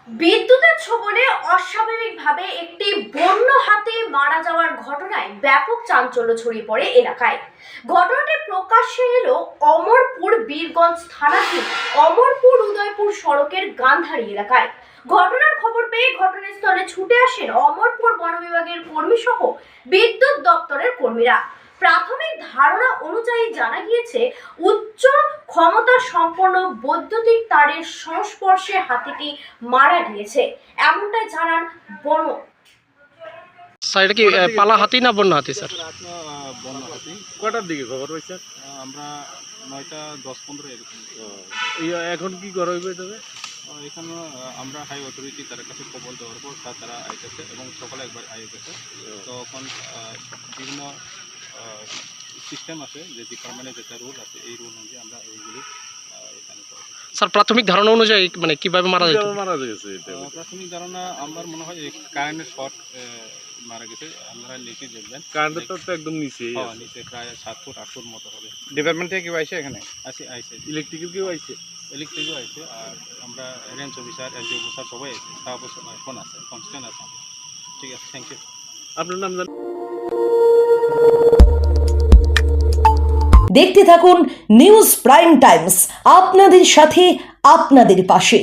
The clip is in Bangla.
বিদ্যুতের ছোবলে অস্বাভাবিকভাবে একটি বন্য হাতি মারা যাওয়ার ঘটনায় ব্যাপক চাঞ্চল্য ছড়িয়ে পড়ে এলাকায়। ঘটনাটি প্রকাশ্যে এলো অমরপুর বীরগঞ্জ থানাধীন অমরপুর উদয়পুর সড়কের গান্ধারী এলাকায়। ঘটনার খবর পেয়ে ঘটনাস্থলে ছুটে আসেন অমরপুর বন বিভাগের কর্মী সহ বিদ্যুৎ দপ্তরের কর্মীরা। প্রাথমিক ধারণা অনুযায়ী জানা গিয়েছে, উচ্চ ক্ষমতা সম্পন্ন বৈদ্যুতিক তারের সংস্পর্শে হাতিটি মারা গিয়েছে, এমনটাই জানান বন। স্যার এটা কি পালা হাতি না বন্য হাতি স্যার? বন্য হাতি। কটার দিকে খবর পাইছেন? আমরা 9টা 10-15 এরকম। এখন কি করা হইবে তবে? এখানে আমরা হাই অথরিটি তার কাছে খবর দেওয়ার পর তারা আইতেছে এবং সকালে একবার আইতেছে। তখন বিভিন্ন সিস্টেম আছে, যে ডিপার্টমেন্টের যেটা রুল আছে, এই রুল অনুযায়ী আমরা এইগুলি এখানে করব। স্যার প্রাথমিক ধারণা অনুযায়ী মানে কিভাবে মারা যেত? মারা গেছে এটা। প্রাথমিক ধারণা আমার মনে হয় কারেন্টের শর্ট মারা গেছে। আপনারা নিচে দেখবেন, কারেন্টের তো একদম নিচে নিচে প্রায় 7 ফুট 8 ফুট মতো হবে। ডিপার্টমেন্ট থেকে কেউ আইছে এখানে? আইসে ইলেকট্রিক্যাল কেউ আইছে? ইলেকট্রিকও আছে, আর আমরা রেঞ্জ অফিসার, এলজি অফিসার সবাই আছে, স্টাফ এখন আছে, কনস্ট্যান্ট আছে। ঠিক আছে, থ্যাংক ইউ। আপনার নাম জানেন? দেখতে থাকুন নিউজ প্রাইম টাইমস, আপনাদের সাথে আপনাদের পাশে।